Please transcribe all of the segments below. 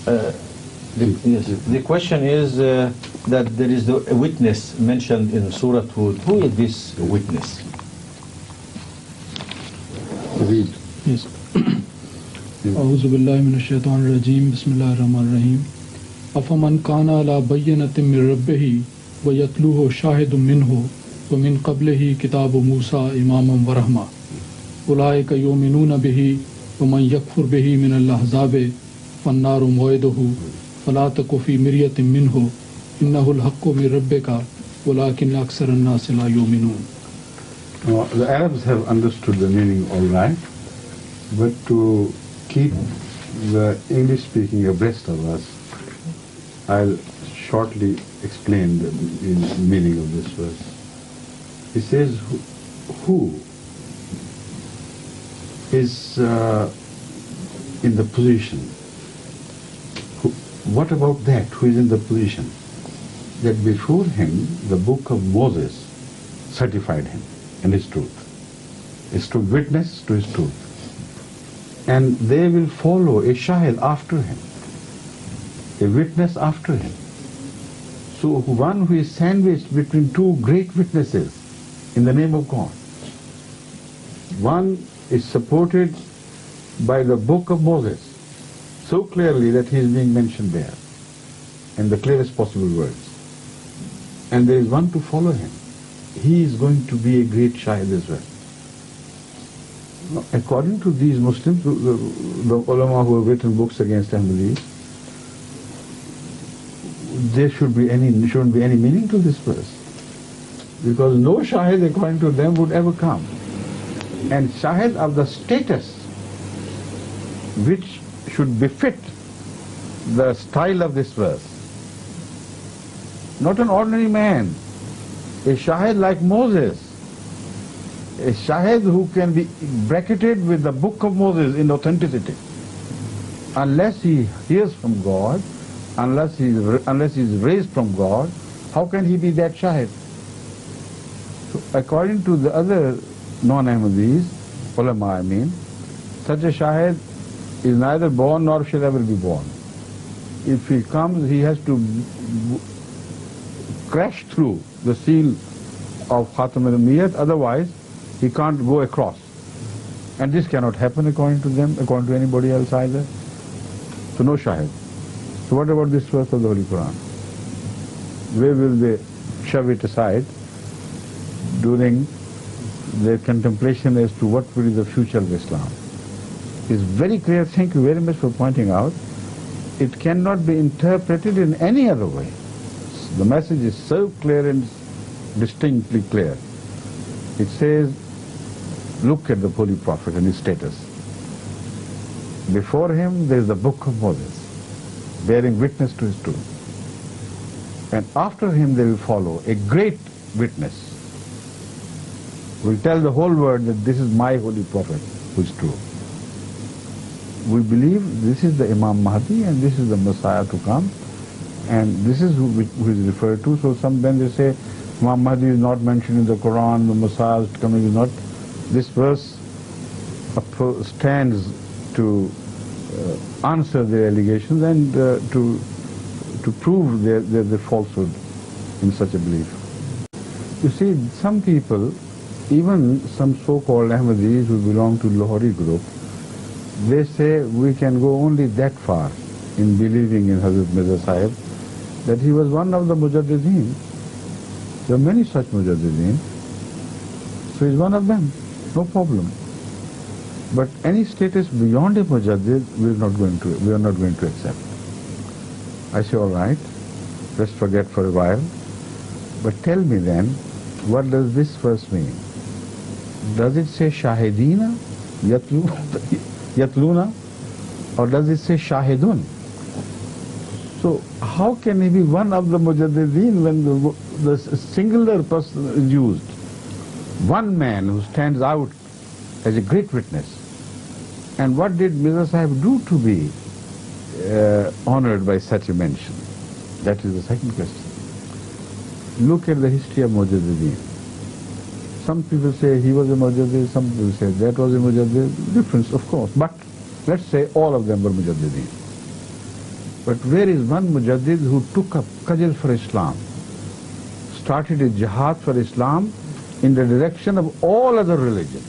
The question is that there is a witness mentioned in Surah Hud. Who is this witness? Read. Yes. أعوذ بالله من الشيطان الرجيم بسم الله الرحمن الرحيم أفمن كان على بينة من ربه ويتلوه شاهد منه ومن قبله كتاب موسى إماما ورحمة أولئك يؤمنون به ومن يكفر به من الأحزاب فالنار موعده فلا تك في مرية منه إنه الحق من ربك ولكن أكثر الناس لا يؤمنون. The Arabs have understood the meaning all right, but to keep the English-speaking abreast of us, I'll shortly explain the meaning of this verse. It says, who is in the position? What about that? Who is in the position that before him the book of Moses certified him in his truth? He stood witness to his truth. And they will follow a shahid after him, a witness after him. So one who is sandwiched between two great witnesses in the name of God. One is supported by the book of Moses so clearly that he is being mentioned there in the clearest possible words. And there is one to follow him. He is going to be a great shahid as well. According to these Muslims, the ulama who have written books against Ahmadiyya, there shouldn't be any meaning to this verse. Because no shahid according to them would ever come. And shahid of the status which should befit the style of this verse. Not an ordinary man, a shahid like Moses, a shahid who can be bracketed with the book of Moses in authenticity. Unless he hears from God, unless he is raised from God, how can he be that shahid? So according to the other non-Ahmadis, ulama I mean, such a shahid is neither born nor shall ever be born. If he comes, he has to crash through the seal of Khatam al-Anbiya, otherwise he can't go across. And this cannot happen according to them, according to anybody else either. So no shahid. So what about this verse of the Holy Quran? Where will they shove it aside during their contemplation as to what will be the future of Islam? It's very clear, thank you very much for pointing out. It cannot be interpreted in any other way. The message is so clear and distinctly clear. It says, look at the Holy Prophet and his status. Before him there is the book of Moses, bearing witness to his truth. And after him they will follow a great witness, will tell the whole world that this is my Holy Prophet who is true. We believe this is the Imam Mahdi and this is the Messiah to come, and this is who is referred to. So sometimes they say Imam Mahdi is not mentioned in the Quran, the Messiah is coming is not. This verse stands to answer their allegations and to prove their falsehood in such a belief. You see, some people, even some so-called Ahmadis who belong to Lahori group, they say we can go only that far in believing in Hadhrat Mirza Sahib, that he was one of the Mujaddideen. There are many such Mujaddideen, so he's one of them, no problem. But any status beyond a Mujaddid we are not going to accept. I say, all right, let's forget for a while, but tell me then, what does this verse mean? Does it say Shahidina, Yatluna, or does it say Shahidun? So how can he be one of the Mujaddideen when the singular person is used? One man who stands out as a great witness. And what did Mirza Sahib do to be honored by such a mention? That is the second question. Look at the history of Mujaddideen. Some people say he was a Mujaddid, some people say that was a Mujaddid. Difference, of course. But let's say all of them were Mujaddideen. But where is one Mujaddid who took up Qajal for Islam, started a jihad for Islam in the direction of all other religions?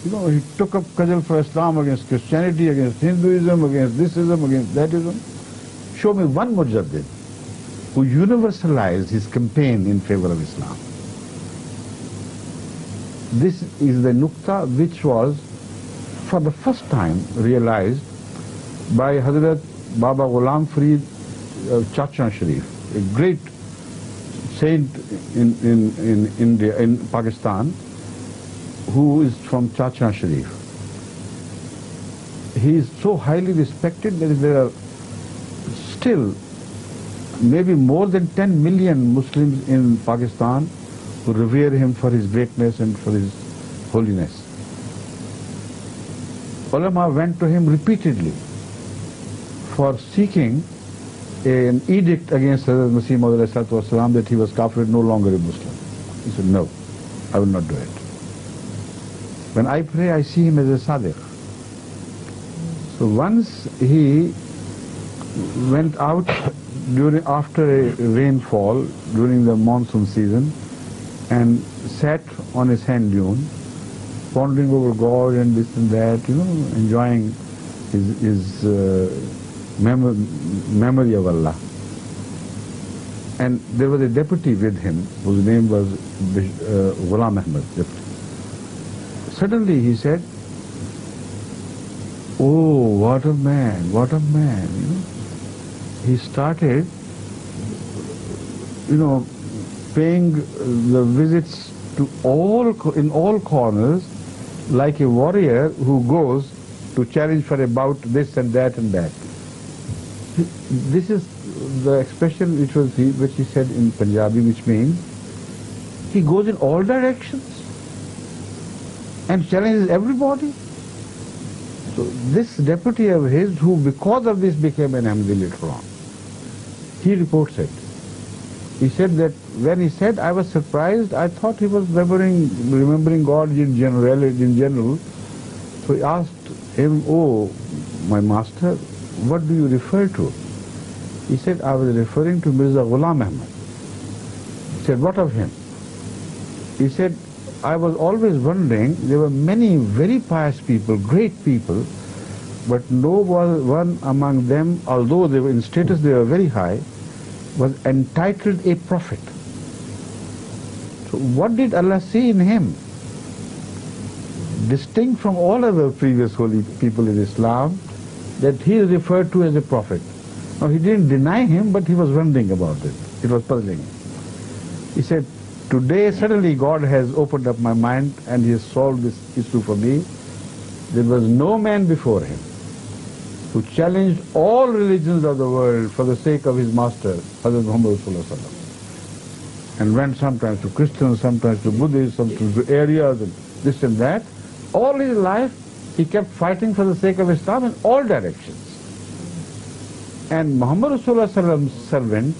You know, he took up Qajal for Islam against Christianity, against Hinduism, against thisism, against thatism. Show me one Mujaddid who universalized his campaign in favor of Islam. This is the nukta which was for the first time realized by Hadhrat Baba Ghulam Farid Chacha Sharif, a great saint in India, in Pakistan, who is from Chacha Sharif. He is so highly respected that there are still maybe more than 10 million Muslims in Pakistan who revere him for his greatness and for his holiness. Ulama went to him repeatedly for seeking an edict against Hazrat Masih that he was kafir, no longer a Muslim. He said, no, I will not do it. When I pray, I see him as a Sadiq. So once he went out after a rainfall during the monsoon season and sat on his sand dune, pondering over God and this and that, enjoying his memory of Allah. And there was a deputy with him whose name was Ghulam Ahmad. Suddenly he said, "Oh, what a man, what a man." He started, paying the visits to in all corners, like a warrior who goes to challenge for a bout, this and that and that. This is the expression which he said in Punjabi, which means he goes in all directions and challenges everybody. So this deputy of his, who because of this became an Ahmadi later on, he reports it. He said that when he said, I was surprised, I thought he was remembering God in general. So he asked him, "Oh, my master, what do you refer to?" He said, "I was referring to Mirza Ghulam Ahmad." He said, "What of him?" He said, "I was always wondering, there were many very pious people, great people, but no one among them, although they were in status, they were very high, was entitled a prophet." So what did Allah see in him? Distinct from all other previous holy people in Islam, that he is referred to as a prophet. Now he didn't deny him, but he was wondering about it. It was puzzling him. He said, "Today suddenly God has opened up my mind and he has solved this issue for me. There was no man before him who challenged all religions of the world for the sake of his master, Hazrat Muhammad Sallallahu Alaihi Wasallam, and went sometimes to Christians, sometimes to Buddhists, sometimes to areas and this and that. All his life he kept fighting for the sake of Islam in all directions. And Muhammad Sallallahu Alaihi Wasallam's servant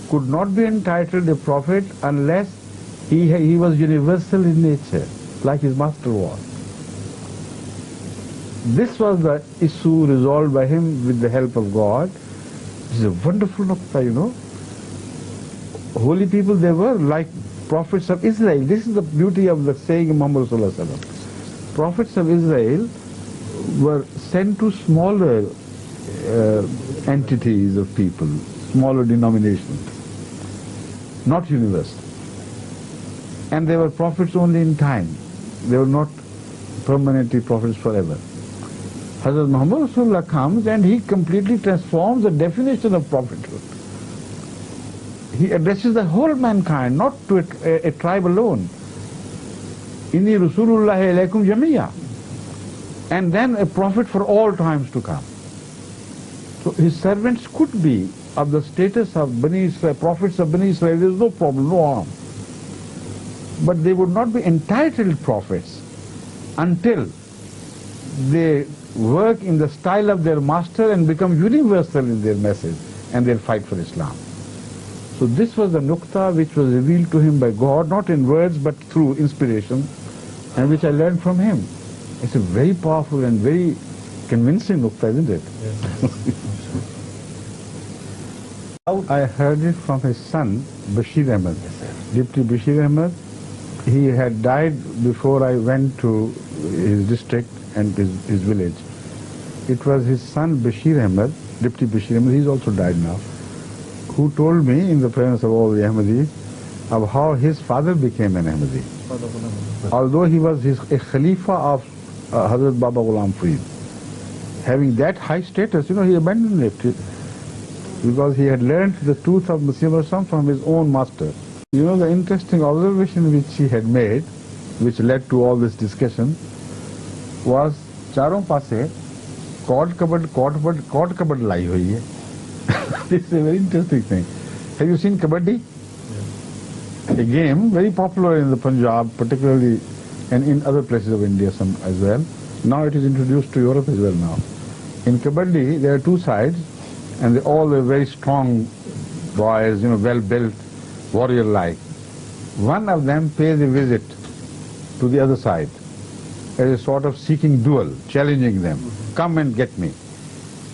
could not be entitled a prophet unless he was universal in nature, like his master was." This was the issue resolved by him with the help of God. This is a wonderful nukta, Holy people they were, like prophets of Israel. This is the beauty of the saying of Muhammad Sallallahu Alaihi Wasallam. Prophets of Israel were sent to smaller entities of people, smaller denominations, not universal. And they were prophets only in time. They were not permanently prophets forever. Hazrat Muhammad Rasulullah comes and he completely transforms the definition of prophethood. He addresses the whole mankind, not to a tribe alone. Inni Rasulullahi alaykum jamiyya. And then a prophet for all times to come. So his servants could be of the status of Bani Israel, prophets of Bani Israel, there is no problem, no harm. But they would not be entitled prophets until they work in the style of their master and become universal in their message and their fight for Islam. So this was the nukta which was revealed to him by God, not in words but through inspiration, and which I learned from him. It's a very powerful and very convincing nukta, isn't it? I heard it from his son, Bashir Ahmad. Deputy Bashir Ahmad, he had died before I went to his district and his village. It was his son Bashir Ahmad, Deputy Bashir Ahmad, he's also died now, who told me in the presence of all the Ahmadis of how his father became an Ahmadi. Although he was a Khalifa of Hadhrat Baba Ghulam Farid. Having that high status, he abandoned it because he had learned the truth of Masih from his own master. The interesting observation which he had made, which led to all this discussion, was charon paase cord cupboard lai hui hai. This is a very interesting thing. Have you seen kabaddi? A game very popular in the Punjab, particularly, and in other places of India some as well. Now it is introduced to Europe as well now. In kabaddi, there are two sides, and they all are very strong boys, well-built, warrior-like. One of them pays a visit to the other side as a sort of seeking duel, challenging them. Come and get me.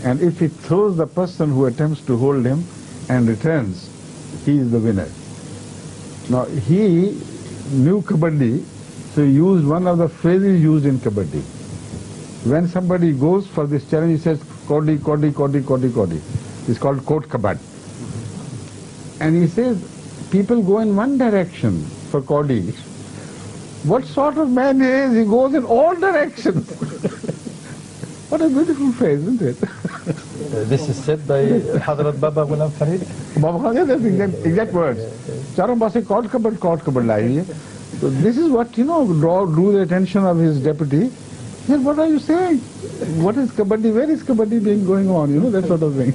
And if he throws the person who attempts to hold him and returns, he is the winner. Now he knew kabaddi, so he used one of the phrases used in kabaddi. When somebody goes for this challenge, he says, Kodi, Kodi, Kodi, Kodi, Kodi. It's called Kot Kabad. And he says, people go in one direction for Kodi. What sort of man he is? He goes in all directions. What a beautiful phrase, isn't it? This is said by Hadhrat Baba Ghulam Farid. Baba Khaja, that's exact words. Charon paase Kot Kabad lai. So this is what, drew the attention of his deputy. He said, what are you saying? What is kabaddi? Where is kabaddi being going on? That sort of thing.